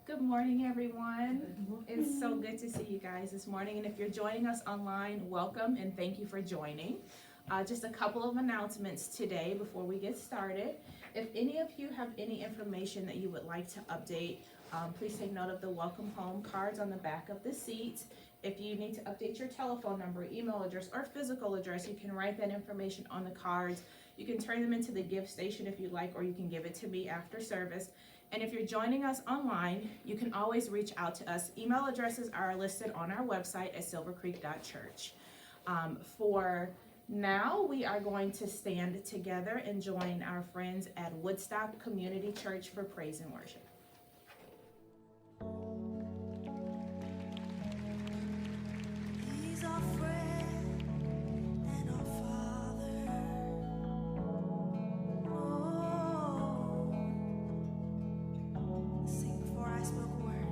Good morning, everyone. It's so good to see you guys this morning. And if you're joining us online, welcome and thank you for joining. Just a couple of announcements today before we get started. If any of you have any information that you would like to update, please take note of the welcome home cards on the back of the seat. If you need to update your telephone number, email address, or physical address, you can write that information on the cards. You can turn them into the gift station if you'd like, or you can give it to me after service. And if you're joining us online, you can always reach out to us. Email addresses are listed on our website at silvercreek.church. For now, we are going to stand together and join our friends at Woodstock Community Church for praise and worship. He's our friend and our Father. Oh, sing before I spoke a word.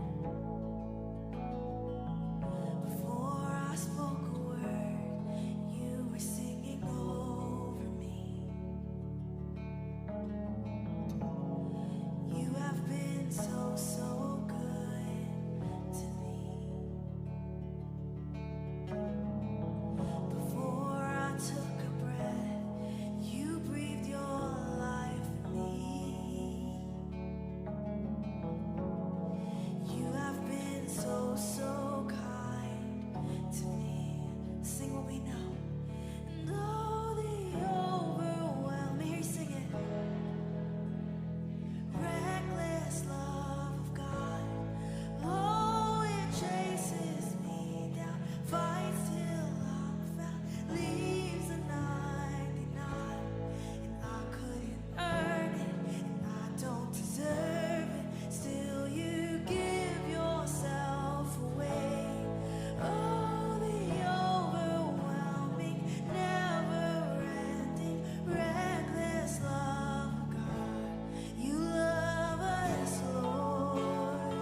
Before I spoke a word, you were singing over me. You have been so, so good to me. Before I took a breath, you breathed your life in me. You have been so, so kind to me. Sing what we know. And oh, the overwhelming, hear you sing it. Reckless love of God. Oh, it chases me down, fights till I'm found, leaves a 99, and I couldn't earn it, and I don't deserve it. Still, you give yourself away. Oh, the overwhelming, never-ending, reckless love of God. You love us, Lord.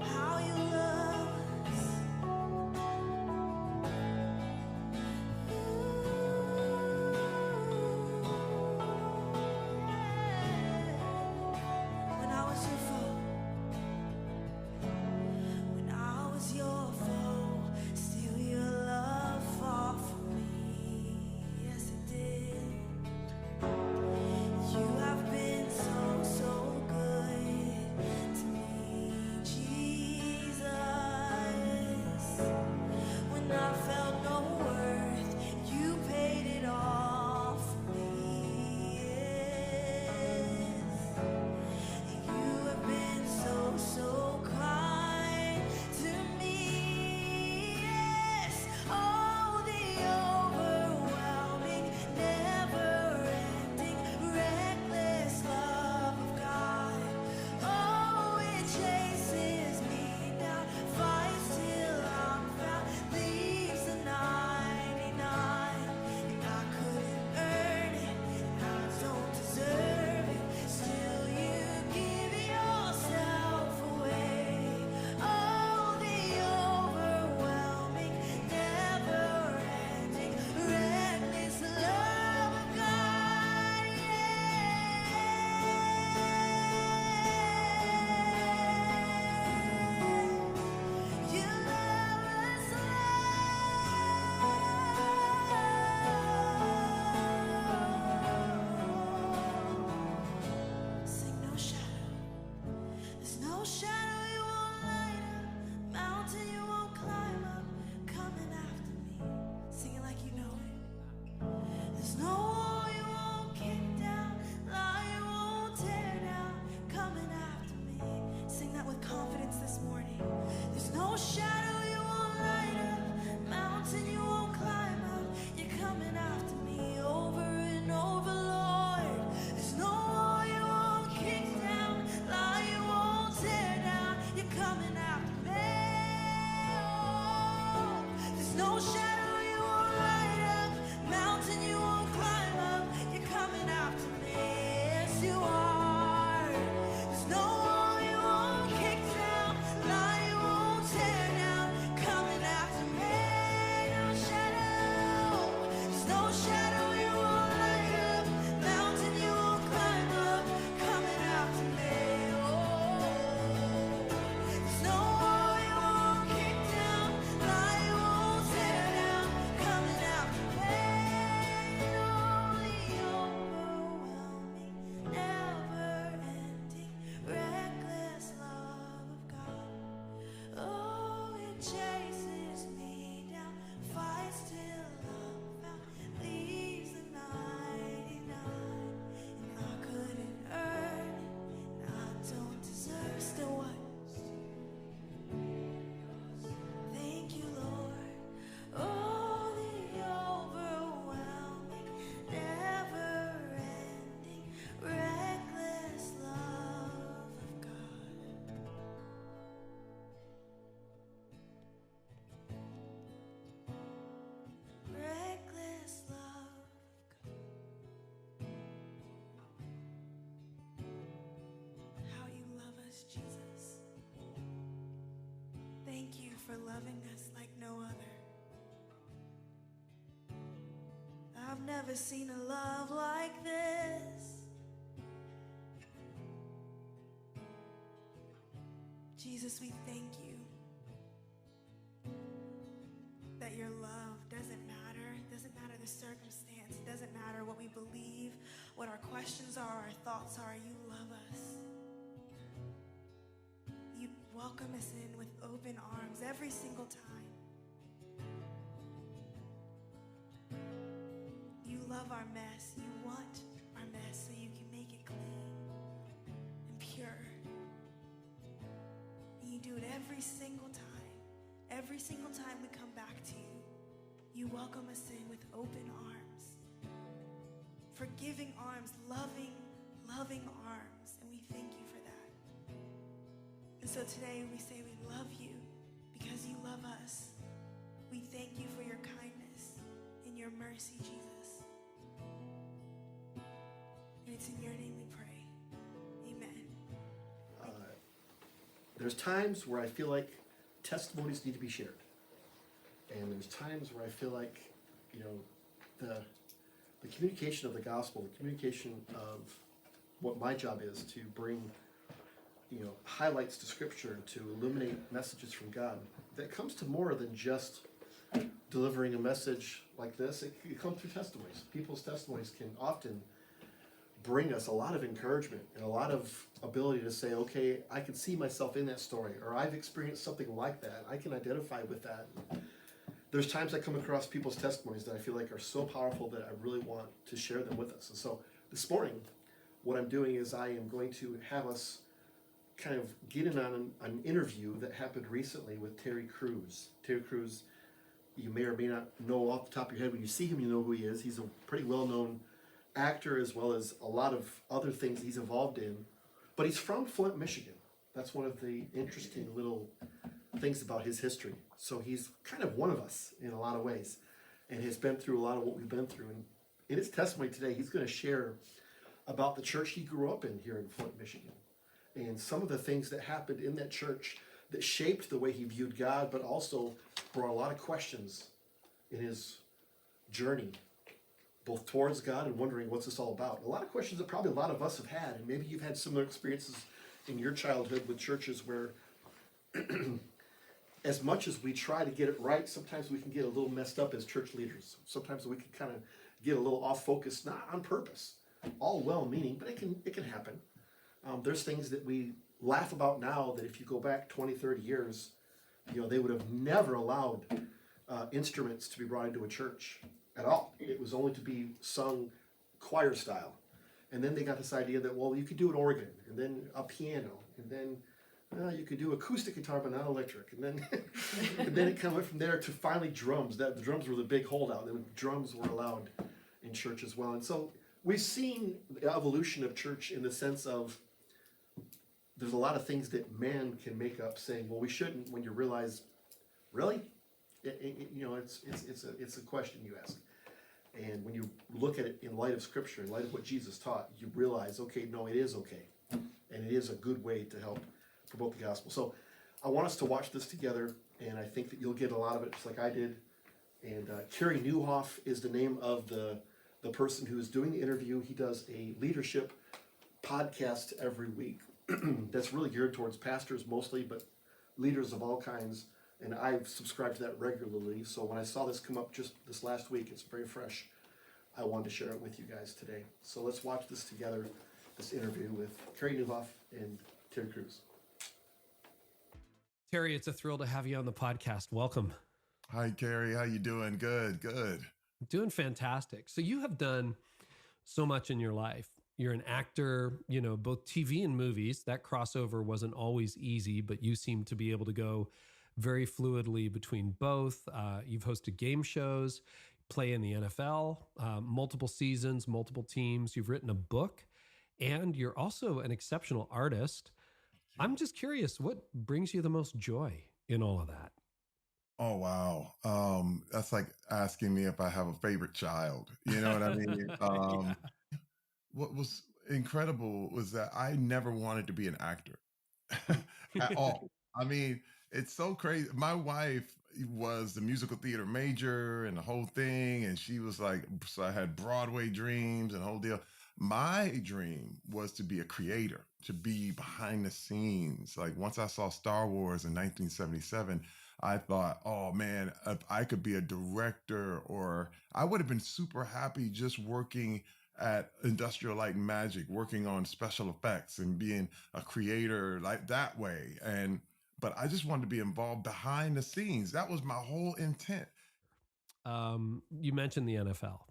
How you love us. When I was your foe, when I was your foe, still your love fought for me. Yes, it did. You have been so, so good to me, Jesus. When I felt no worth, you paid it all for me. Yes. You have been so, so kind to me. Yes. Oh, the overwhelming, never-ending, reckless love of God. Oh, it chases me down, fights till I'm found, leaves a 99, and I couldn't earn it, and I don't deserve it. Still, you give yourself away. Oh, the overwhelming, never-ending, reckless love of God. Yeah. You love us, Lord. Sing no shadow. There's no shadow you won't light up, mountain you won't climb up, coming after me. Sing it like you know it. There's no wall you won't kick down, lie you won't tear down, coming after me. Sing that with confidence this morning. There's no shadow you won't light up, mountain you won't climb up, you're coming after me over and over, Lord. There's no wall you won't kick down, lie you won't tear down, you're coming after me. Oh, there's no shadow you won't light up, mountain you won't climb up, you're coming after me. Yes, you are. There's no wall you won't kick down, lie you won't tear down, coming after me. No shadow. There's no shadow you won't light up, mountain you won't climb up, coming after me. Oh. for loving us like no other. I've never seen a love like this. Jesus, we thank you that your love doesn't matter the circumstance, it doesn't matter what we believe, what our questions are, our thoughts are, you love us. You welcome us in with open arms every single time. You love our mess, you want our mess so you can make it clean and pure. You do it every single time. Every single time we come back to you, you welcome us in with open arms, forgiving arms, loving arms, and we thank you for that. And so today we say we love you because you love us. We thank you for your kindness and your mercy, Jesus. And it's in your name we pray. Amen. There's times where I feel like testimonies need to be shared. And there's times where I feel like, the communication of the gospel, the communication of what my job is to bring, highlights to scripture, to illuminate messages from God, that comes to more than just delivering a message like this. It can come through testimonies. People's testimonies can often bring us a lot of encouragement and a lot of ability to say, okay, I can see myself in that story, or I've experienced something like that. I can identify with that. There's times I come across people's testimonies that I feel like are so powerful that I really want to share them with us. And so this morning, what I'm doing is I am going to have us kind of get in on an interview that happened recently with Terry Crews. Terry Crews, you may or may not know off the top of your head. When you see him, you know who he is. He's a pretty well-known actor, as well as a lot of other things he's involved in. But he's from Flint, Michigan. That's one of the interesting little things about his history. So he's kind of one of us in a lot of ways, and has been through a lot of what we've been through. And in his testimony today, he's going to share about the church he grew up in here in Flint, Michigan, and some of the things that happened in that church that shaped the way he viewed God, but also brought a lot of questions in his journey, both towards God and wondering what's this all about. A lot of questions that probably a lot of us have had, and maybe you've had similar experiences in your childhood with churches where as much as we try to get it right, sometimes we can get a little messed up as church leaders. Sometimes we can kind of get a little off focus, not on purpose, all well-meaning, but it can happen. There's things that we laugh about now that if you go back 20, 30 years, they would have never allowed instruments to be brought into a church at all. It was only to be sung choir style. And then they got this idea that, well, you could do an organ, and then a piano, and then you could do acoustic guitar but not electric. And then and then it kind of went from there to finally drums. The drums were the big holdout. Then drums were allowed in church as well. And so we've seen the evolution of church in the sense of there's a lot of things that man can make up saying, well, we shouldn't, when you realize, really? It's a question you ask. And when you look at it in light of Scripture, in light of what Jesus taught, you realize, okay, no, it is okay. And it is a good way to help promote the gospel. So I want us to watch this together, and I think that you'll get a lot of it just like I did. And Carey Nieuwhof is the name of the person who is doing the interview. He does a leadership podcast every week that's really geared towards pastors mostly, but leaders of all kinds. And I've subscribed to that regularly. So when I saw this come up just this last week, it's very fresh. I wanted to share it with you guys today. So let's watch this together, this interview with Carey Nieuwhof and Terry Crews. Terry, it's a thrill to have you on the podcast. Welcome. Hi, Carey. How you doing? Good. Doing fantastic. So you have done so much in your life. You're an actor, both TV and movies. That crossover wasn't always easy, but you seem to be able to go very fluidly between both. You've hosted game shows, play in the NFL, multiple seasons, multiple teams. You've written a book, and you're also an exceptional artist. I'm just curious, what brings you the most joy in all of that? Oh, wow. That's like asking me if I have a favorite child. You know what I mean? Yeah. What was incredible was that I never wanted to be an actor at all. I mean, It's so crazy. My wife was the musical theater major and the whole thing, and she was like, so I had Broadway dreams and the whole deal. My dream was to be a creator, to be behind the scenes. Like once I saw Star Wars in 1977, I thought, oh man, if I could be a director, or I would have been super happy just working at Industrial Light and Magic, working on special effects and being a creator like that way. And but I just wanted to be involved behind the scenes. That was my whole intent. You mentioned the NFL,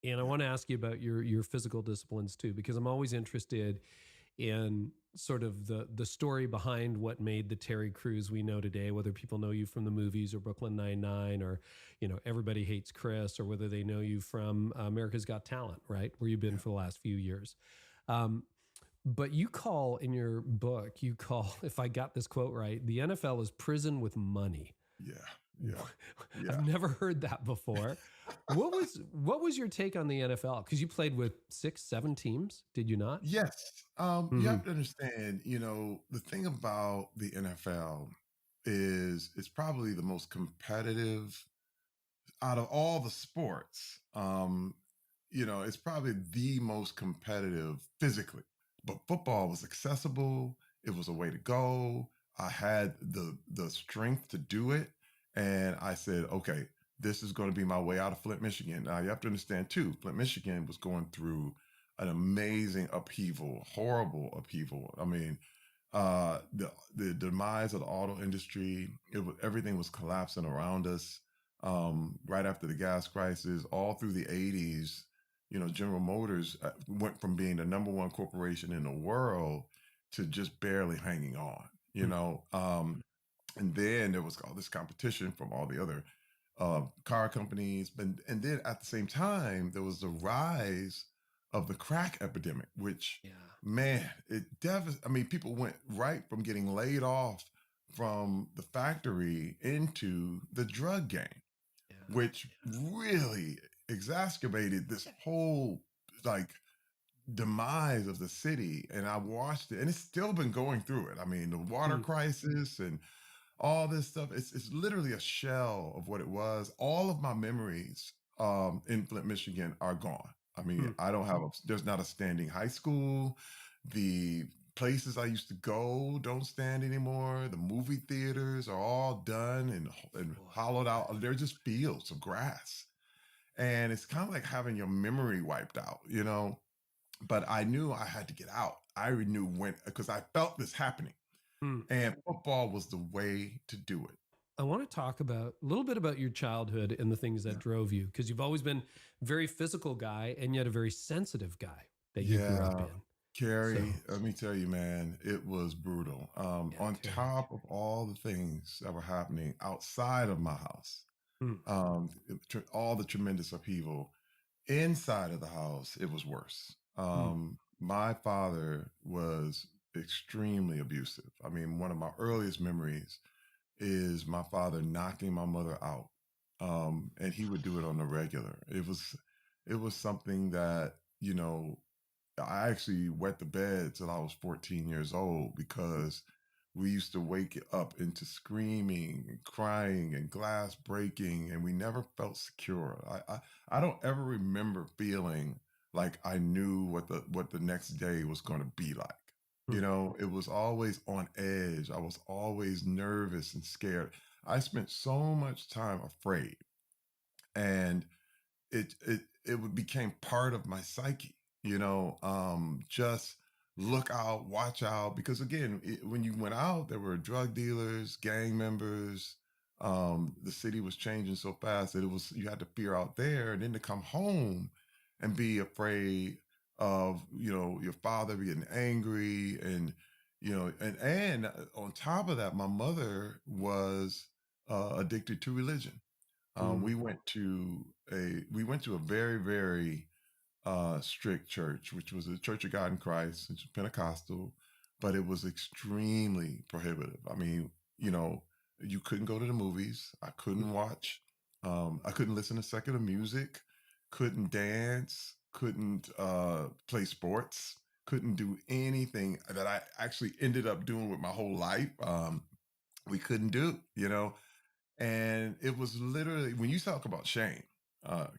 and I Yeah. want to ask you about your physical disciplines too, because I'm always interested in sort of the story behind what made the Terry Crews we know today, whether people know you from the movies or Brooklyn Nine-Nine or, Everybody Hates Chris, or whether they know you from America's Got Talent, right? Where you've been Yeah. for the last few years. Um, but you call in your book, if I got this quote right, the NFL is prison with money. Yeah. Yeah. I've Yeah. never heard that before. What was your take on the NFL? Because you played with 6, 7 teams, did you not? Yes. You Hmm. have to understand, the thing about the NFL is it's probably the most competitive out of all the sports. It's probably the most competitive physically. But football was accessible. It was a way to go. I had the strength to do it. And I said, okay, this is going to be my way out of Flint, Michigan. Now you have to understand too, Flint, Michigan was going through an amazing upheaval, horrible upheaval. I mean, the demise of the auto industry, everything was collapsing around us. Right after the gas crisis, all through the 80s, General Motors went from being the number one corporation in the world to just barely hanging on, and then there was all this competition from all the other car companies. And then at the same time, there was the rise of the crack epidemic, which, Yeah. man, I mean, people went right from getting laid off from the factory into the drug game, Yeah. which really exacerbated this whole like demise of the city. And I watched it, and it's still been going through it. I mean, the water Hmm. crisis and all this stuff. It's literally a shell of what it was. All of my memories in Flint, Michigan are gone. I mean, Hmm. I don't have there's not a standing high school. The places I used to go don't stand anymore. The movie theaters are all done and Boy. hollowed out. They're just fields of grass. And it's kind of like having your memory wiped out. But I knew I had to get out. I knew when, because I felt this happening. Hmm. And football was the way to do it. I want to talk a little bit about your childhood and the things that Yeah. drove you, because you've always been a very physical guy and yet a very sensitive guy that you grew up Yeah, in. Carrie, So, let me tell you, man, it was brutal. yeah, On Terry. top of all the things that were happening outside of my house, Hmm. all the tremendous upheaval inside of the house, it was worse. Hmm. My father was extremely abusive. I mean, one of my earliest memories is my father knocking my mother out. And he would do it on the regular. It was something that, I actually wet the bed till I was 14 years old because we used to wake up into screaming and crying and glass breaking, and we never felt secure. I don't ever remember feeling like I knew what the next day was going to be like. Hmm. It was always on edge. I was always nervous and scared. I spent so much time afraid, and became part of my psyche. Just look out, watch out, because again, when you went out, there were drug dealers, gang members. The city was changing so fast that you had to fear out there, and then to come home and be afraid of your father getting angry, and on top of that, my mother was addicted to religion. Hmm. We went to a very, very strict church, which was a Church of God in Christ, it's Pentecostal, but it was extremely prohibitive. I mean, you couldn't go to the movies. I couldn't watch. I couldn't listen to secular music. Couldn't dance. Couldn't play sports. Couldn't do anything that I actually ended up doing with my whole life. we couldn't do, and it was literally, when you talk about shame,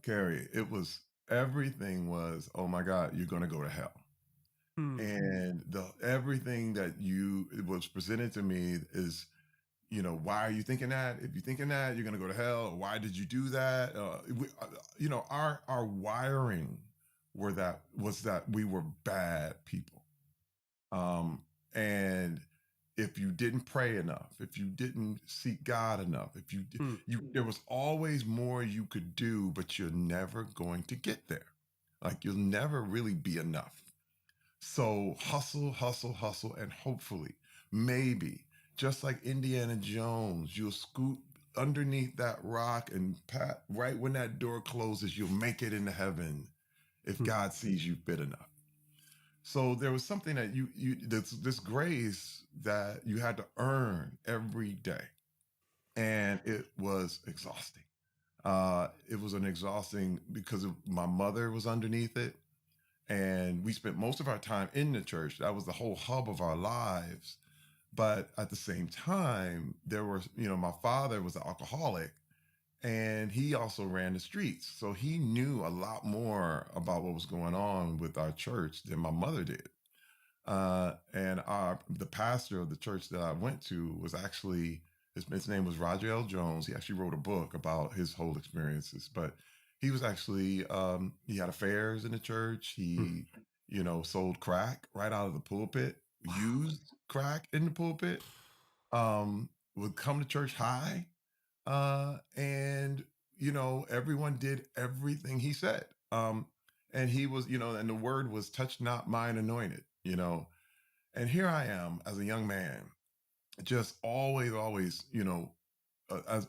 Carrie, it was, everything was, oh my God, you're going to go to hell. Hmm. And everything that it was presented to me is, why are you thinking that? If you're thinking that, you're going to go to hell. Or why did you do that? Our wiring was that we were bad people. And if you didn't pray enough, if you didn't seek God enough, if Hmm. there was always more you could do, but you're never going to get there. Like, you'll never really be enough. So hustle, hustle, hustle, and hopefully, maybe, just like Indiana Jones, you'll scoot underneath that rock, and pat, right when that door closes, you'll make it into heaven if Hmm. God sees you fit enough. So there was something that this grace that you had to earn every day, and it was exhausting. It was an exhausting, because my mother was underneath it, and we spent most of our time in the church. That was the whole hub of our lives. But at the same time, my father was an alcoholic, and he also ran the streets. So he knew a lot more about what was going on with our church than my mother did. And the pastor of the church that I went to was actually, his name was Roger L. Jones. He actually wrote a book about his whole experiences, but he was actually, he had affairs in the church. He, sold crack right out of the pulpit, used crack in the pulpit, would come to church high. And, everyone did everything he said. And he was, and the word was, touch not mine anointed. And here I am as a young man, just always, always,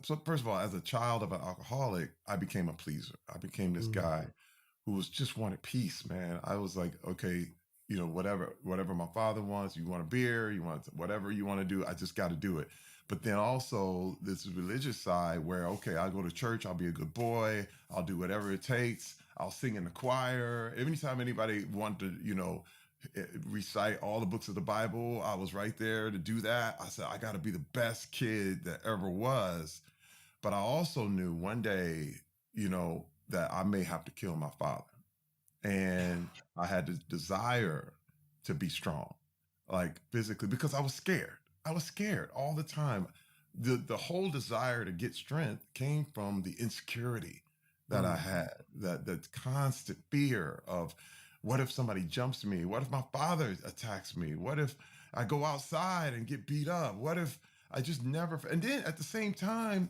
so first of all, as a child of an alcoholic, I became a pleaser. I became this Hmm. guy who was just wanted peace, man. I was like, okay, whatever my father wants, you want a beer, you want whatever you want to do, I just got to do it. But then also this religious side where, okay, I'll go to church, I'll be a good boy, I'll do whatever it takes, I'll sing in the choir. Anytime anybody wanted to, recite all the books of the Bible, I was right there to do that. I said, I got to be the best kid that ever was. But I also knew one day, that I may have to kill my father. And I had the desire to be strong, like physically, because I was scared. I was scared all the time. The whole desire to get strength came from the insecurity that I Hmm. had, that constant fear of, what if somebody jumps me? What if my father attacks me? What if I go outside and get beat up? What if I just never? And then at the same time,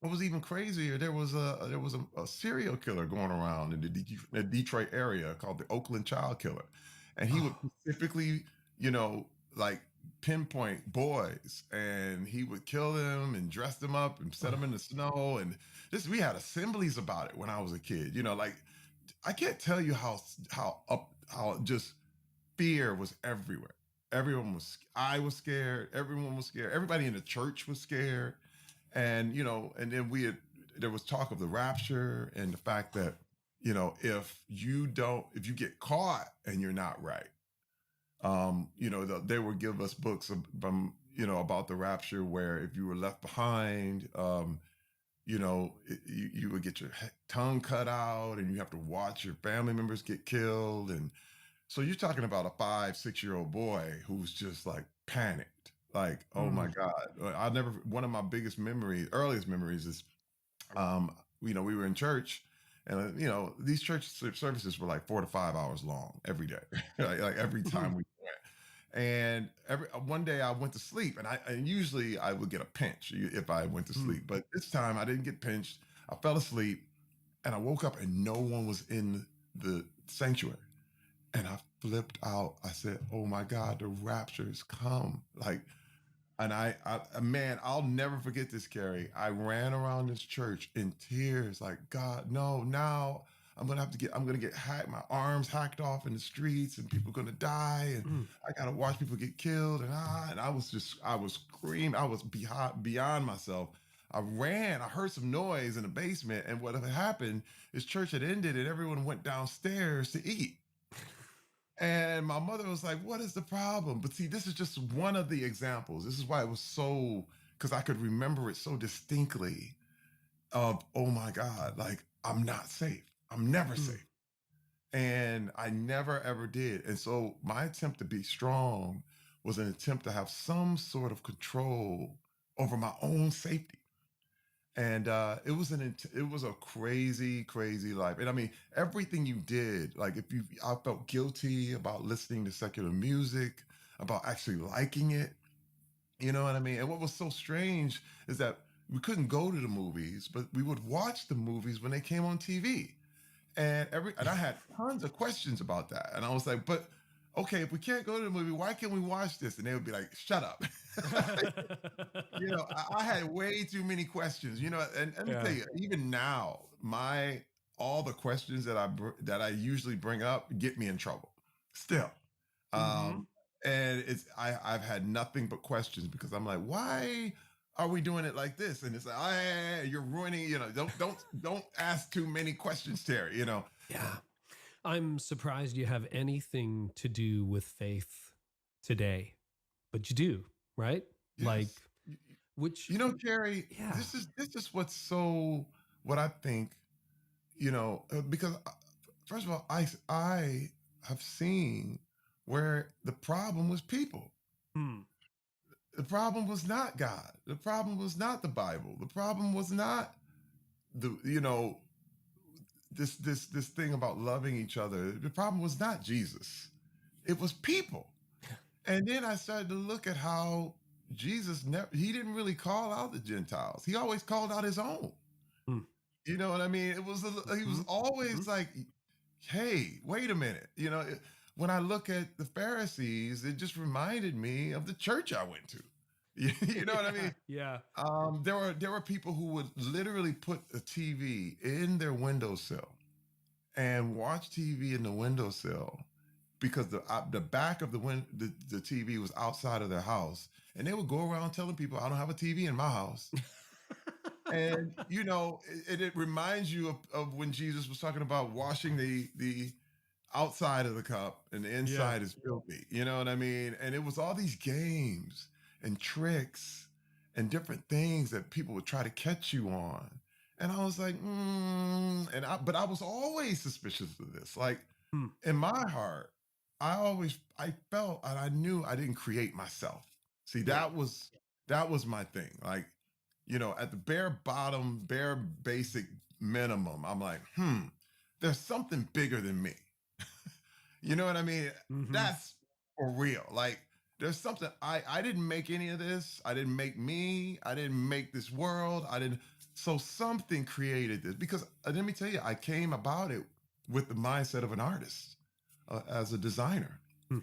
what was even crazier, there was a serial killer going around in the Detroit area called the Oakland Child Killer, and he would Oh. specifically, you know, like pinpoint boys, and he would kill them and dress them up and set them in the snow. And we had assemblies about it when I was a kid. Like, I can't tell you how just fear was everywhere. I was scared. Everyone was scared. Everybody in the church was scared. And, and then there was talk of the rapture, and the fact that, if you get caught and you're not right, they would give us books from, about the rapture, where if you were left behind, you would get your tongue cut out, and you have to watch your family members get killed. And so you're talking about a 5, 6-year-old boy who's just like panicked, like, oh my Hmm. God. One of my earliest memories is, we were in church, and, these church services were like 4 to 5 hours long every day, like every time we went. And one day I went to sleep, and usually I would get a pinch if I went to Hmm. sleep, but this time I didn't get pinched. I fell asleep, and I woke up, and no one was in the sanctuary. And I flipped out. I said, "Oh my God, the rapture has come!" Like, and man, I'll never forget this, Carrie. I ran around this church in tears, like, God, no, now I'm gonna get hacked, my arms hacked off in the streets, and people gonna die, and Hmm. I gotta watch people get killed, and I was screaming, I was beyond myself. I heard some noise in the basement, and what had happened is church had ended, and everyone went downstairs to eat. And my mother was like, "What is the problem?" But see, this is just one of the examples. This is why it was so because I could remember it so distinctly of, oh my God, like I'm not safe. I'm never Mm. safe. And I never ever did. And so my attempt to be strong was an attempt to have some sort of control over my own safety. And it was a crazy, crazy life. And I mean, everything you did, like if you I felt guilty about listening to secular music, about actually liking it. You know what I mean? And what was so strange is that we couldn't go to the movies, but we would watch the movies when they came on TV. And I had tons of questions about that. And I was like, but okay, if we can't go to the movie, why can't we watch this? And they would be like, shut up. I had way too many questions, and let me tell Yeah. you, even now, my all the questions that I usually bring up get me in trouble still. Mhm. Um, and I've had nothing but questions because I'm like, why are we doing it like this? And it's like, you're ruining, don't ask too many questions, Terry, Yeah. I'm surprised you have anything to do with faith today, but you do, right? Like, Yes. which, Terry, yeah. this is what I think, because first of all, I have seen where the problem was people. Hmm. The problem was not God. The problem was not the Bible. The problem was not the this thing about loving each other. The problem was not Jesus. It was people. And then I started to look at how Jesus never he didn't really call out the Gentiles. He always called out his own. Hmm. You know what I mean? He was Mhm. always Mhm. like, "Hey, wait a minute." When I look at the Pharisees, it just reminded me of the church I went to. You know what I mean? Yeah. There were people who would literally put a TV in their windowsill and watch TV in the windowsill because the back of the TV was outside of their house, and they would go around telling people, "I don't have a TV in my house." And it reminds you of when Jesus was talking about washing the outside of the cup and the Yeah. inside is filthy. You know what I mean? And it was all these games and tricks and different things that people would try to catch you on. And I was like, but I was always suspicious of this. Like Hmm. in my heart, I felt and I knew I didn't create myself. See, Yeah. that was my thing. Like, at the bare bottom, bare basic minimum, I'm like, there's something bigger than me. You know what I mean? Mhm. That's for real. Like there's something I didn't make any of this. I didn't make me. I didn't make this world. I didn't so something created this because let me tell you, I came about it with the mindset of an artist, as a designer, Hmm.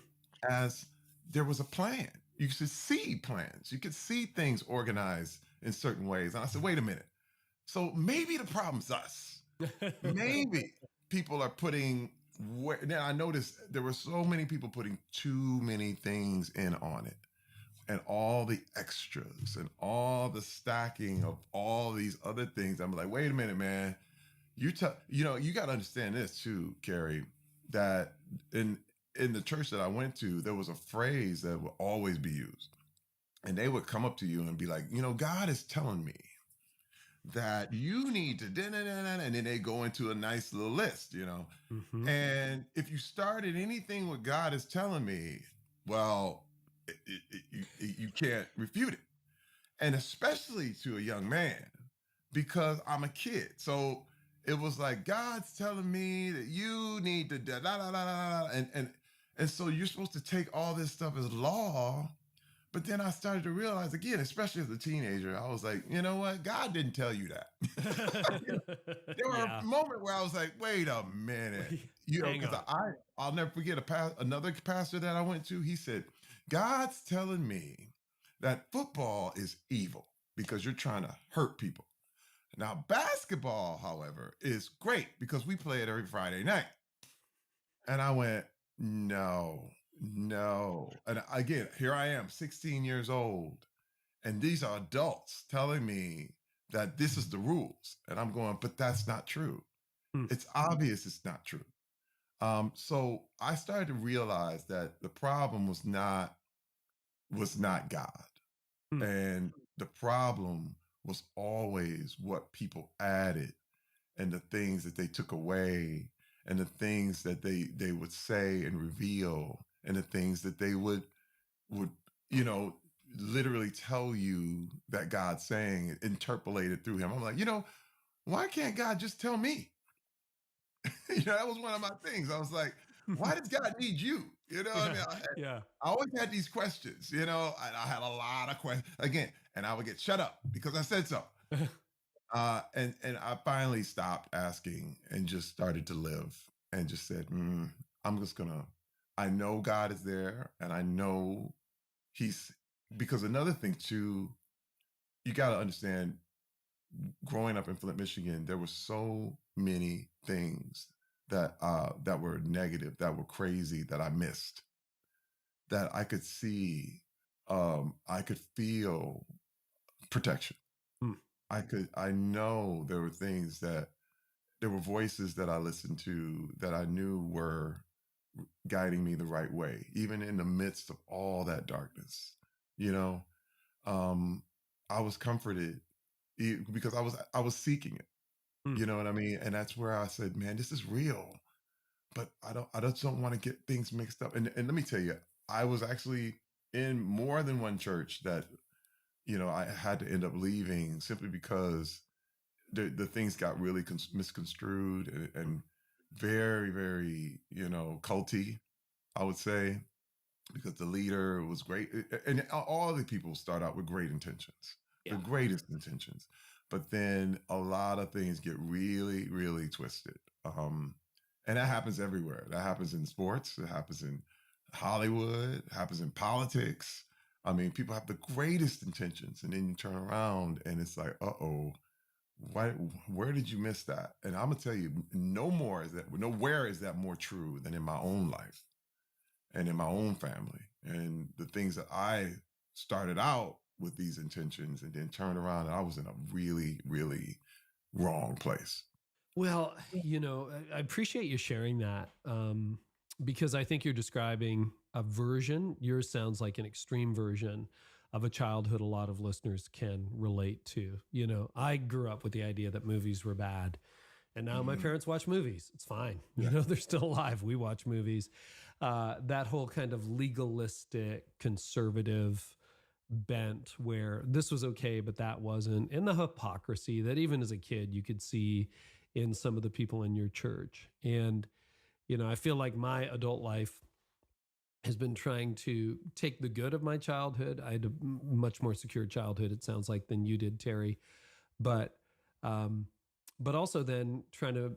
as there was a plan. You could see plans. You could see things organized in certain ways. And I said, wait a minute. So maybe the problem's us. Maybe people are putting now I noticed there were so many people putting too many things in on it and all the extras and all the stacking of all these other things. I'm like, wait a minute, man. You got to understand this too, Carrie, that in the church that I went to, there was a phrase that would always be used. And they would come up to you and be like, God is telling me that you need to, and then they go into a nice little list. Mhm. And if you started anything what God is telling me, well, you can't refute it. And especially to a young man, because I'm a kid. So it was like, God's telling me that you need to da da da da da, da," and so you're supposed to take all this stuff as law. But then I started to realize again, especially as a teenager, I was like, you know what? God didn't tell you that. There were a Yeah. moment where I was like, wait a minute. Hang Because on. I'll never forget another pastor that I went to. He said, God's telling me that football is evil because you're trying to hurt people. Now, basketball, however, is great because we play it every Friday night. And I went, no, no. And again, here I am, 16 years old, and these are adults telling me that this is the rules. And I'm going, but that's not true. Hmm. It's obvious it's not true. So I started to realize that the problem was not God. Hmm. And The problem was always what people added and the things that they took away and the things that they would say and reveal and the things that they would you know literally tell you that God's saying, interpolated through him. I'm like, why can't God just tell me? That was one of my things. I was like, why does God need you? I mean, Yeah. I always had these questions, I had a lot of questions again, and I would get shut up because I said so. And I finally stopped asking and just started to live and just said, I'm just gonna, I know God is there and I know he's, because another thing too, you got to understand, growing up in Flint, Michigan, there were so many things that were negative, that were crazy, that I missed, that I could see, I could feel protection. Hmm. I know there were things there were voices that I listened to that I knew were guiding me the right way, even in the midst of all that darkness. You know, um, I was comforted because I was seeking it. Hmm. You know what I mean? And that's where I said, man, this is real. But I just don't want to get things mixed up. And let me tell you, I was actually in more than one church that, I had to end up leaving simply because the things got really misconstrued and very, very, culty, I would say, because the leader was great. And all the people start out with great intentions, the Yeah. greatest intentions. But then a lot of things get really, really twisted. And that happens everywhere. That happens in sports. It happens in Hollywood. It happens in politics. I mean, people have the greatest intentions, and then you turn around and it's like, uh-oh, why, where did you miss that? And I'm gonna tell you, nowhere is that more true than in my own life and in my own family. And the things that I started out with these intentions and then turned around and I was in a really, really wrong place. Well, I appreciate you sharing that, because I think you're describing a version. Yours sounds like an extreme version of a childhood a lot of listeners can relate to. I grew up with the idea that movies were bad. And now my Mhm. parents watch movies. It's fine. Yeah. They're still alive. We watch movies. That whole kind of legalistic, conservative bent where this was okay, but that wasn't, and the hypocrisy that even as a kid you could see in some of the people in your church. And, I feel like my adult life has been trying to take the good of my childhood. I had a much more secure childhood, it sounds like, than you did, Terry. But, um, but also then trying to,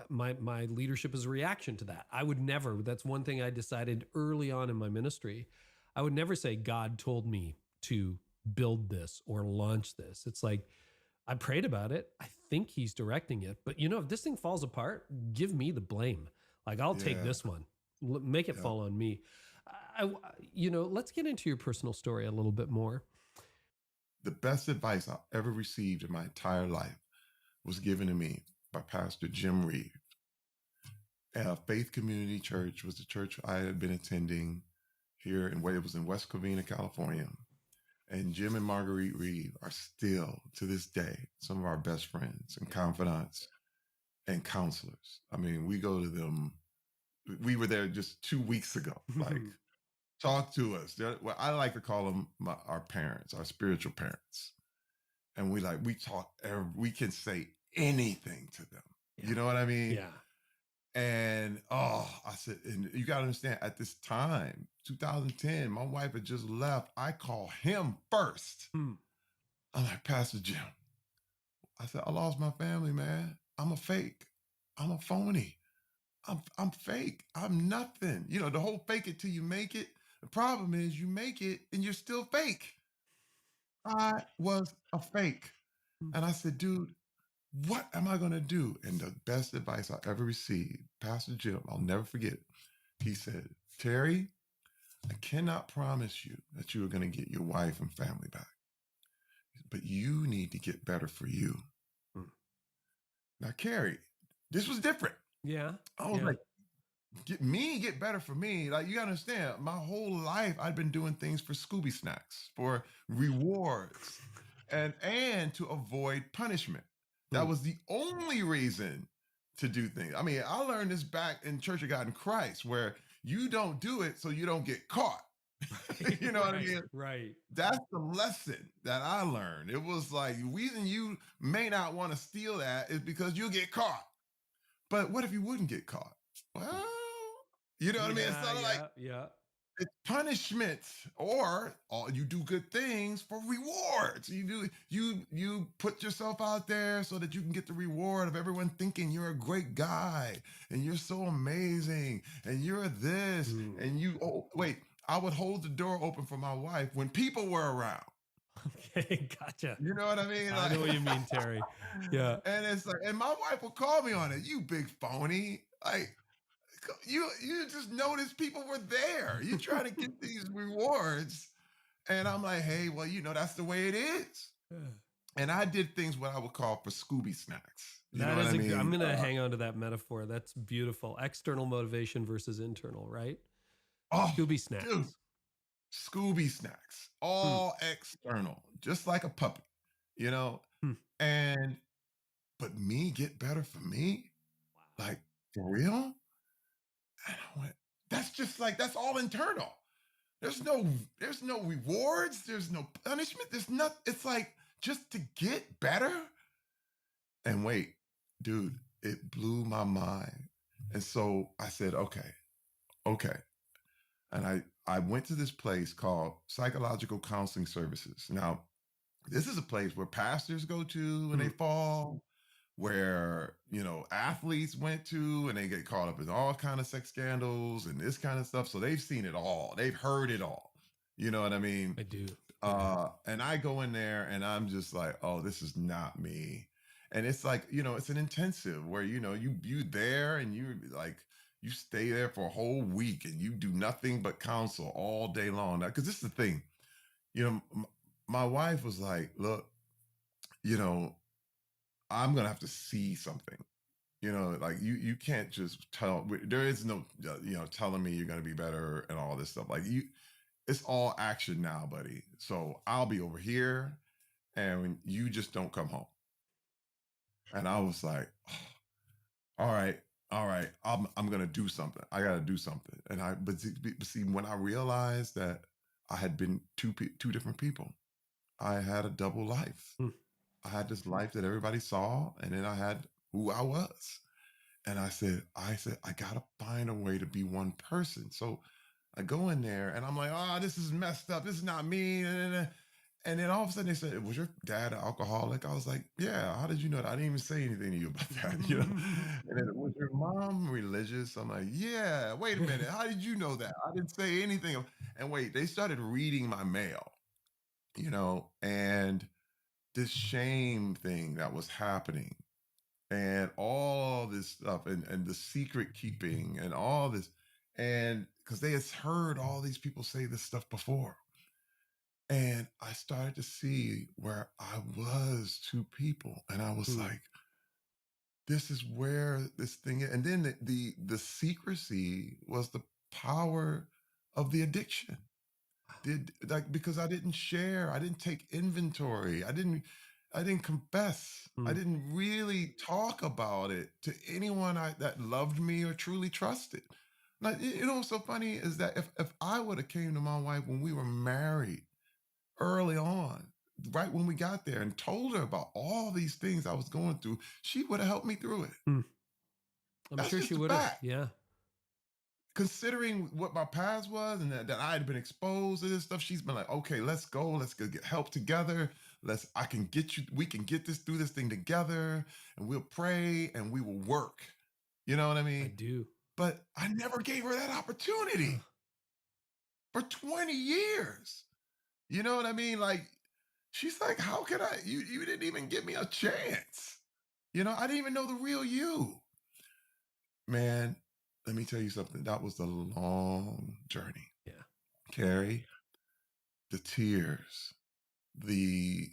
my leadership is a reaction to that. I would never, that's one thing I decided early on in my ministry. I would never say God told me to build this or launch this. It's like, I prayed about it. I think he's directing it, but if this thing falls apart, give me the blame. Like, I'll take Yeah. this one, make it Yeah. fall on me. Let's get into your personal story a little bit more. The best advice I ever received in my entire life was given to me by Pastor Jim Reeve. Faith Community Church was the church I had been attending here it was in West Covina, California. And Jim and Marguerite Reeve are still, to this day, some of our best friends and confidants and counselors. I mean, we go to them. We were there just 2 weeks ago. Like, talk to us. Well, I like to call them our parents, our spiritual parents. And we talk, we can say anything to them. Yeah. You know what I mean? Yeah. And I said, and you got to understand, at this time, 2010, my wife had just left. I call him first. Hmm. I'm like, Pastor Jim, I said, I lost my family, man. I'm a fake. I'm a phony. I'm fake. I'm nothing. The whole fake it till you make it. The problem is you make it and you're still fake. I was a fake. And I said, dude, what am I going to do? And the best advice I ever received, Pastor Jim, I'll never forget it. He said, Terry, I cannot promise you that you are going to get your wife and family back, but you need to get better for you. Hmm. Now, Carey, this was different. Yeah. I was like, get better for me. Like, you gotta understand, my whole life I've been doing things for Scooby snacks, for rewards. and to avoid punishment. That Mm. was the only reason to do things. I mean, I learned this back in Church of God in Christ, where you don't do it so you don't get caught. You know what I Right, mean? right. That's the lesson that I learned. It was like, the reason you may not want to steal that is because you'll get caught. But what if you wouldn't get caught? Well, you know what I mean? It's Yeah, sort of like, yeah, yeah. it's punishment, or you do good things for rewards. You put yourself out there so that you can get the reward of everyone thinking you're a great guy and you're so amazing and you're this Mm. and you. Oh wait, I would hold the door open for my wife when people were around. Okay, gotcha. You know what I mean? I know what you mean, Terry. Yeah. And it's like, and my wife will call me on it. You big phony! Like, you just noticed people were there. You trying to get these rewards, and I'm like, hey, well, that's the way it is. Yeah. And I did things what I would call for Scooby snacks. You know That what is I I'm mean? gonna hang on to that metaphor. That's beautiful. External motivation versus internal, right? Oh, Scooby snacks. dude, Scooby snacks, Hmm. all external, just like a puppy, you know. Hmm. And but me get better for me, Wow. like for real. And I went, that's all internal. There's no rewards, there's no punishment, there's not it's like just to get better. And wait, dude, it blew my mind. And so I said, okay. And I went to this place called Psychological Counseling Services. Now, this is a place where pastors go to when they Hmm. fall, where athletes went to and they get caught up in all kind of sex scandals and this kind of stuff. So they've seen it all, they've heard it all. You know what I mean? I do. And I go in there and I'm just like, oh, this is not me. And it's like, it's an intensive where you there and you like you stay there for a whole week and you do nothing but counsel all day long. Because this is the thing, my wife was like, look, you know I'm gonna have to see something. Like you can't just tell. There is no, telling me you're gonna be better and all this stuff. Like it's all action now, buddy. So I'll be over here, and you just don't come home. And I was like, all right, all right, I'm gonna do something. I gotta do something. And but see, when I realized that I had been two different people, I had a double life. Hmm. I had this life that everybody saw, and then I had who I was. And I said, I gotta find a way to be one person. So I go in there and I'm like, oh, this is messed up. This is not me. And then all of a sudden they said, was your dad an alcoholic? I was like, yeah. How did you know that? I didn't even say anything to you about that. And then, was your mom religious? I'm like, yeah. Wait a minute. How did you know that? I didn't say anything. And wait, they started reading my mail, and this shame thing that was happening and all this stuff and the secret keeping and all this. And because they had heard all these people say this stuff before. And I started to see where I was two people. And I was Hmm. like, this is where this thing is. And then the secrecy was the power of the addiction. Because I didn't share, I didn't take inventory, I didn't confess, I Hmm. didn't really talk about it to anyone that loved me or truly trusted. Like, what's so funny is that if I would have came to my wife when we were married early on, right when we got there, and told her about all these things I was going through, she would have helped me through it. Hmm. I'm That's sure just she a would have. fact. Yeah. Considering what my past was and that I had been exposed to this stuff, she's been like, okay, let's go get help together. We can get this through this thing together, and we'll pray and we will work. You know what I I mean? do. But I never gave her that opportunity for 20 years. You know what I mean? Like, she's like, how could you didn't even give me a chance. I didn't even know the real you. Man, let me tell you something. That was a long journey. Yeah. Carey, the tears, the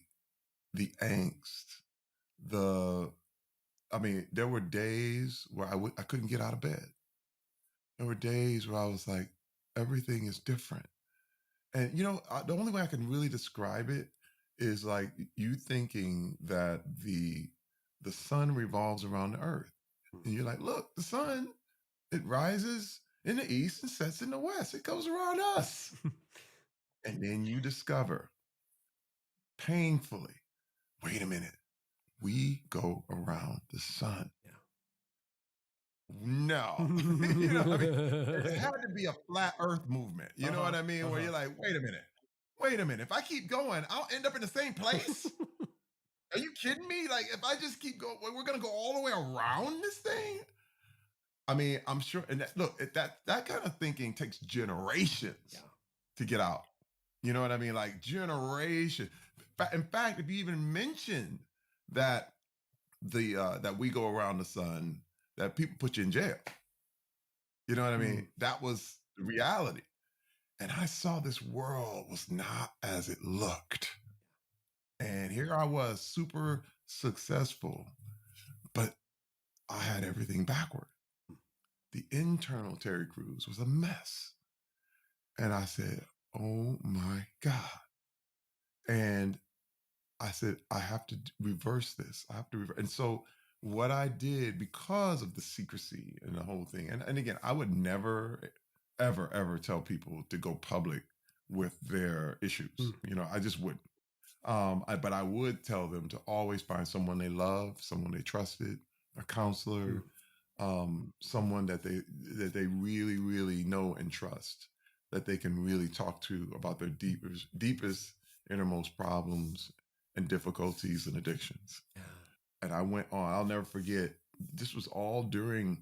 angst, there were days where I couldn't get out of bed. There were days where I was like, everything is different. And the only way I can really describe it is like you thinking that the sun revolves around the earth. And you're like, look, the sun, it rises in the east and sets in the west. It goes around us. And then you discover painfully, wait a minute, we go around the sun. Yeah. No. You know, I mean, it had to be a flat earth movement. You know what I mean? Where you're like, wait a minute. Wait a minute. If I keep going, I'll end up in the same place. Are you kidding me? Like, if I just keep going, we're going to go all the way around this thing. I mean, I'm sure. And look, that kind of thinking takes generations Yeah. to get out. You know what I mean? Like generation. In fact, if you even mention that that we go around the sun, that people put you in jail. You know what I mean? That was the reality. And I saw this world was not as it looked. And here I was, super successful, but I had everything backward. The internal Terry Crews was a mess. And I said, oh my God. And I said, I have to reverse this. I have to reverse. And so what I did, because of the secrecy and the whole thing, and again, I would never, ever, ever tell people to go public with their issues. You know, I just wouldn't. But I would tell them to always find someone they love, someone they trusted, a counselor, someone that they really, really know and trust, that they can really talk to about their deepest, innermost problems and difficulties and addictions. Yeah. And I went on. I'll never forget. This was all during,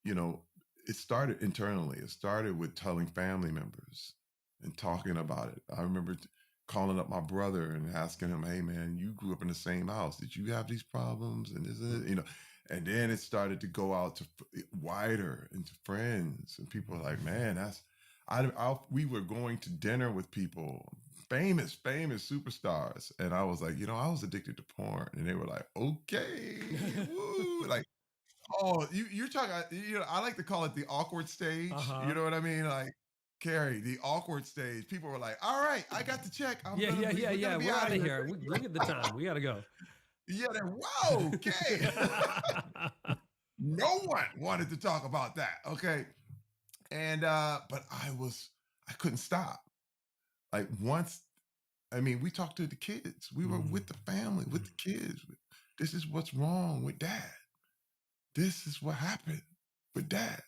you know, it started internally. It started with telling family members and talking about it. I remember calling up my brother and asking him, hey man, you grew up in the same house. Did you have these problems? And isn't it, you know, and then it started to go out to wider into friends, and people are like, man, we were going to dinner with people, famous superstars. And I was like, you know, I was addicted to porn. And they were like, okay, woo. Like, oh, you're talking, you know, I like to call it the awkward stage. You know what I mean? Like, Carey, the awkward stage. People were like, all right, I got the check. Yeah. Be We're out out of of here. here. Look at the time. We got to go. Yeah, whoa, okay. No one wanted to talk about that. Okay. And but I couldn't stop. Like once, I mean, we talked to the kids. We were with the family, with the kids. This is what's wrong with dad. This is what happened with dad.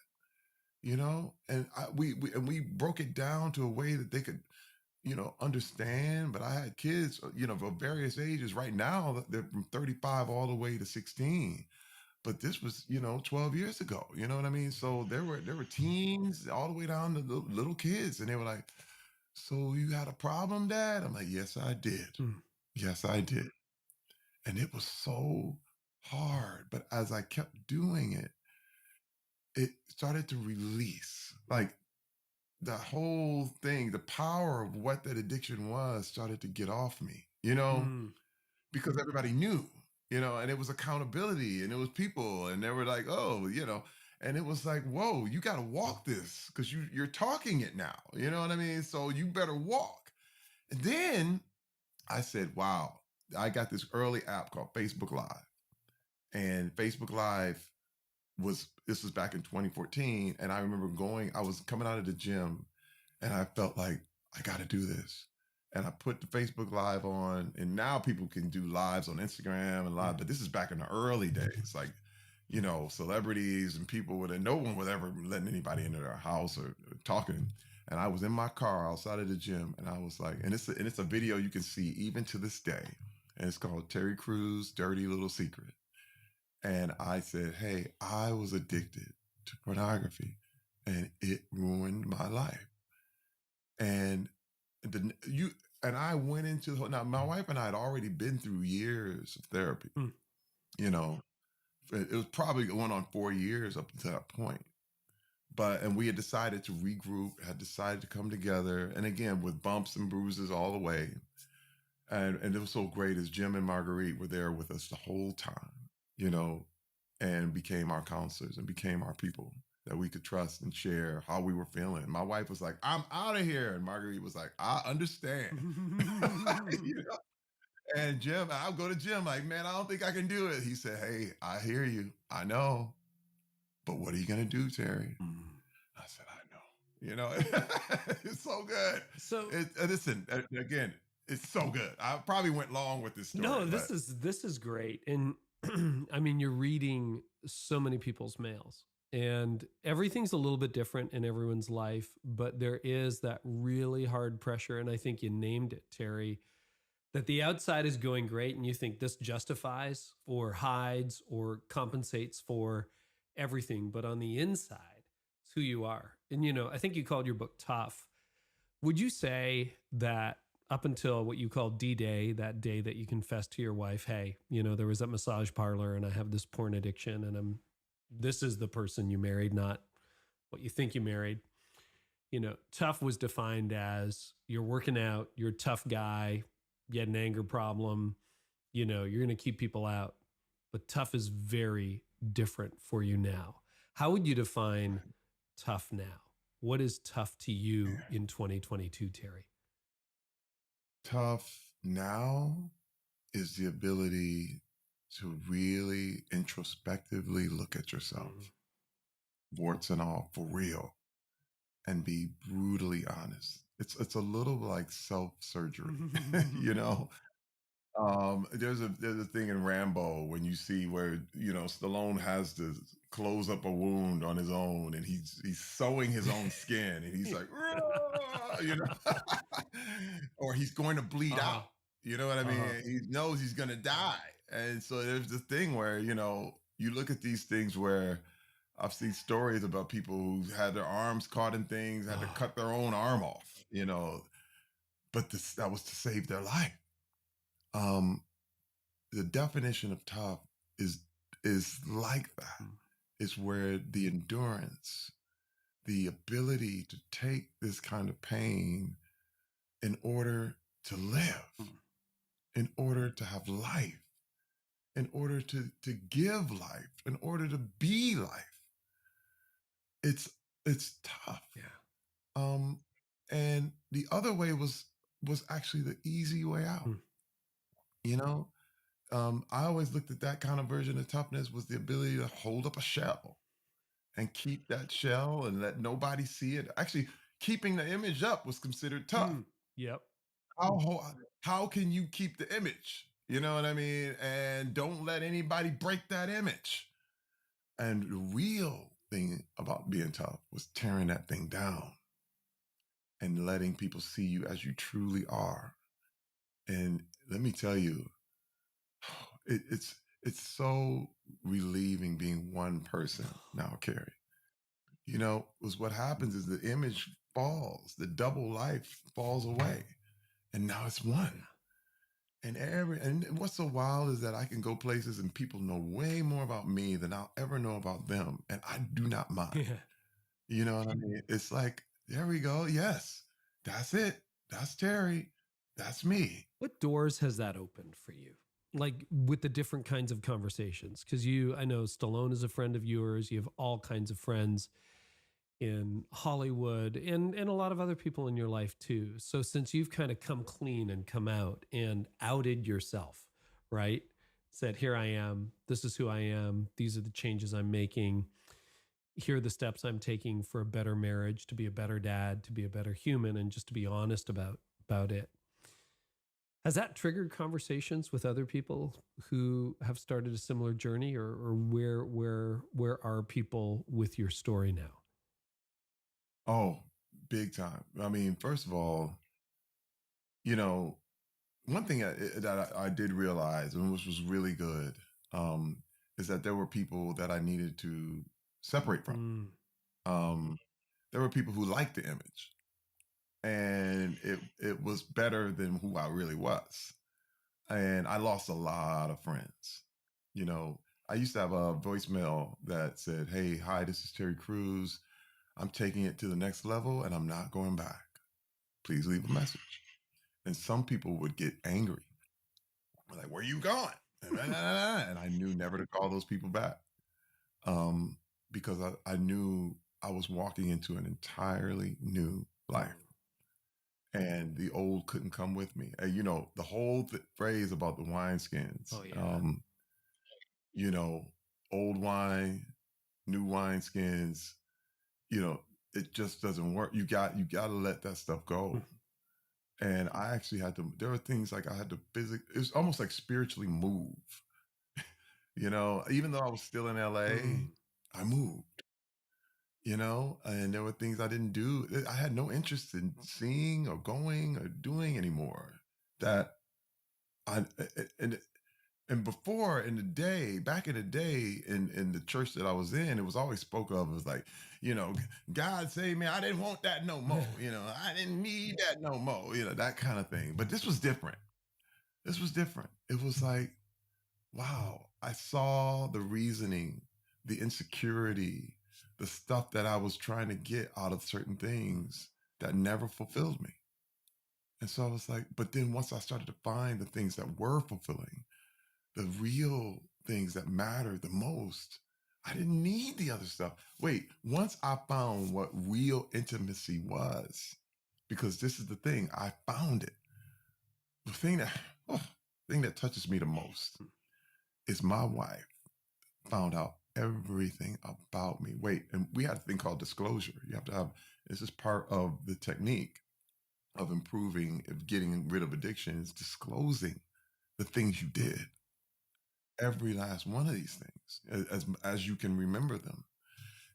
You know, and we broke it down to a way that they could, you know, understand. But I had kids, you know, of various ages. Right now, they're from 35 all the way to 16. But this was, you know, 12 years ago. You know what I mean? So there were teens all the way down to little kids, and they were like, "So you had a problem, Dad?" I'm like, "Yes, I did. Yes, I did." And it was so hard. But as I kept doing it, it started to release. Like the whole thing, the power of what that addiction was started to get off me, you know, because everybody knew, you know, and it was accountability and it was people and they were like, oh, you know, and it was like, whoa, you got to walk this because you're talking it now, you know what I mean? So you better walk. And then I said, wow, I got this early app called Facebook Live. And Facebook Live this was back in 2014. And I remember I was coming out of the gym and I felt like I got to do this. And I put the Facebook Live on, and now people can do lives on Instagram and live, but this is back in the early days, like, you know, celebrities and people no one would ever letting anybody into their house or talking. And I was in my car outside of the gym, and I was like, and it's a video you can see even to this day, and it's called Terry Crews' Dirty Little Secret. And I said, hey, I was addicted to pornography, and it ruined my life. And I went into now my wife and I had already been through years of therapy. You know, it was probably going on 4 years up to that point. And we had decided to regroup, had decided to come together, and again with bumps and bruises all the way. And it was so great as Jim and Marguerite were there with us the whole time, you know, and became our counselors and became our people that we could trust and share how we were feeling. My wife was like, I'm out of here. And Marguerite was like, I understand. You know? And Jim, I'll go to Jim like, man, I don't think I can do it. He said, hey, I hear you. I know. But what are you going to do, Terry? I said, I know. It's so good. So Listen, again, it's so good. I probably went long with this story. no, this is great. And I mean, you're reading so many people's mails, and everything's a little bit different in everyone's life, but there is that really hard pressure. And I think you named it, Terry, that the outside is going great and you think this justifies or hides or compensates for everything. But on the inside, it's who you are. And, I think you called your book Tough. Would you say that up until what you call D-Day, that day that you confessed to your wife, hey, there was that massage parlor and I have this porn addiction and this is the person you married, not what you think you married. Tough was defined as you're working out, you're a tough guy, you had an anger problem, you're going to keep people out. But tough is very different for you now. How would you define tough now? What is tough to you in 2022, Terry? Tough now is the ability to really introspectively look at yourself, warts and all, for real, and be brutally honest. It's a little like self-surgery, There's a thing in Rambo when you see where Stallone has to close up a wound on his own, and he's sewing his own skin, and he's like, or he's going to bleed out. You know what I mean? He knows he's gonna die, and so there's this thing where you look at these things where I've seen stories about people who had their arms caught in things, had to cut their own arm off. But that was to save their life. The definition of tough is like that. It's where the endurance, the ability to take this kind of pain in order to live, in order to have life, in order to give life, in order to be life. It's tough. Yeah. And the other way was actually the easy way out. I always looked at that kind of version of toughness was the ability to hold up a shell and keep that shell and let nobody see it. Actually, keeping the image up was considered tough. Yep. How can you keep the image? You know what I mean? And don't let anybody break that image. And the real thing about being tough was tearing that thing down and letting people see you as you truly are. And let me tell you, it's so relieving being one person now, Carey. Was what happens is the image falls, the double life falls away, and now it's one. And what's so wild is that I can go places and people know way more about me than I'll ever know about them, and I do not mind. Yeah. You know what I mean? It's like, there we go. Yes, that's it. That's Terry. That's me. What doors has that opened for you? Like with the different kinds of conversations? Because I know Stallone is a friend of yours. You have all kinds of friends in Hollywood and a lot of other people in your life too. So since you've kind of come clean and come out and outed yourself, right? Said, here I am. This is who I am. These are the changes I'm making. Here are the steps I'm taking for a better marriage, to be a better dad, to be a better human, and just to be honest about it. Has that triggered conversations with other people who have started a similar journey, or where are people with your story now? Oh, big time. I mean, first of all, one thing that I did realize, and which was really good, is that there were people that I needed to separate from. There were people who liked the image, and it was better than who I really was. And I lost a lot of friends. I used to have a voicemail that said, hey, hi, this is Terry Crews. I'm taking it to the next level and I'm not going back. Please leave a message. And some people would get angry. Like, where you going? And I knew never to call those people back. Because I knew I was walking into an entirely new life. and the old couldn't come with me. And, you know, the whole phrase about the wineskins, Oh, yeah. you know, old wine, new wineskins, you know, it just doesn't work. You got to let that stuff go. And I actually had to, there were things like I had to physically, it was almost like spiritually move, you know, even though I was still in LA, I moved, you know, and there were things I didn't do. I had no interest in seeing or going or doing anymore that I, and, and before in the day, back in the day in the church that I was in, it was always spoke of as like, you know, God save me. I didn't want that no more. You know, I didn't need that no more, you know, that kind of thing. But this was different. This was different. It was like, wow, I saw the reasoning, the insecurity, the stuff that I was trying to get out of certain things that never fulfilled me. And so I was like, but then once I started to find the things that were fulfilling, the real things that mattered the most, I didn't need the other stuff. Wait, once I found what real intimacy was, because this is the thing, I found it. The thing that touches me the most is my wife found out everything about me. Wait, and we had a thing called disclosure. You have to have, this is part of the technique of improving, of getting rid of addiction, is disclosing the things you did. Every last one of these things, as you can remember them.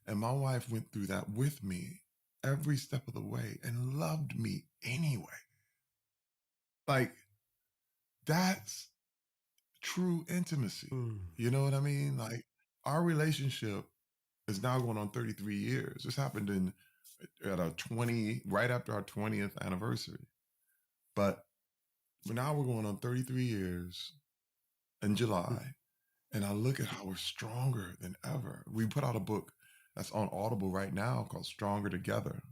And my wife went through that with me every step of the way and loved me anyway. Like, that's true intimacy. You know what I mean? Like, our relationship is now going on 33 years. This happened at our 20, right after our 20th anniversary. But now we're going on 33 years in July. And I look at how we're stronger than ever. We put out a book that's on Audible right now called Stronger Together.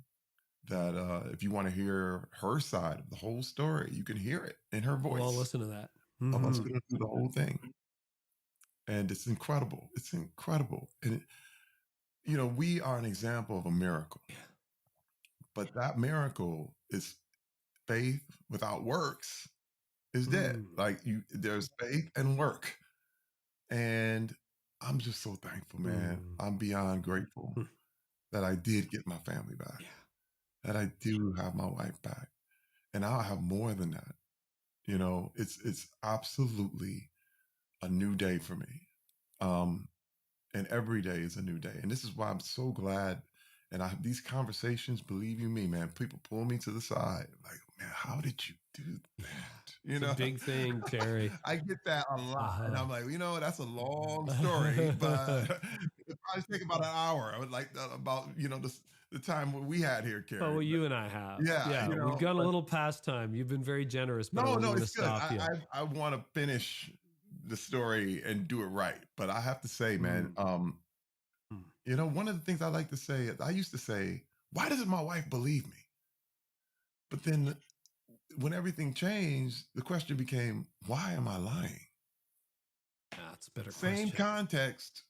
That if you want to hear her side of the whole story, you can hear it in her voice. Well, I'll listen to that. Of us going through the whole thing. And it's incredible. It's incredible. And, you know, we are an example of a miracle. But that miracle is faith without works is dead. Like, there's faith and work. And I'm just so thankful, man. I'm beyond grateful that I did get my family back, that I do have my wife back, and I'll have more than that. You know, it's absolutely a new day for me, and every day is a new day. And this is why I'm so glad. And I have these conversations. Believe you me, man. People pull me to the side, like, man, how did you do that? You It's know, a big thing, Terry. I get that a lot, and I'm like, you know, that's a long story, but it probably take about an hour. I would like about, you know, the time what we had here, Carey. Oh, well, you and I have. Yeah, you know, we've gone a little past time. You've been very generous, but I no, wasn't no, going to it's good. stop you. I want to finish the story and do it right, but I have to say, man, you know, one of the things I like to say, I used to say, why doesn't my wife believe me? But then when everything changed, the question became, why am I lying? That's a better Same question. context,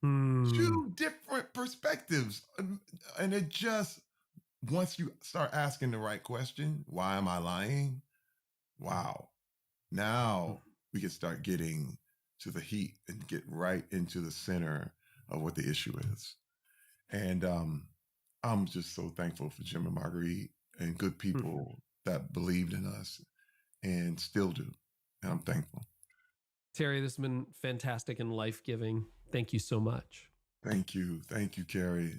two different perspectives. And it just, once you start asking the right question, why am I lying? Wow. Now we can start getting to the heat and get right into the center of what the issue is. And I'm just so thankful for Jim and Marguerite and good people that believed in us and still do. And I'm thankful. Terry, this has been fantastic and life-giving. Thank you so much. Thank you. Thank you, Carey.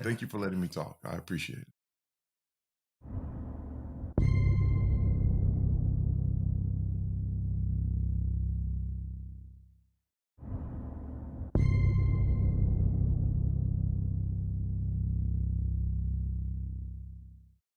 Thank you for letting me talk. I appreciate it.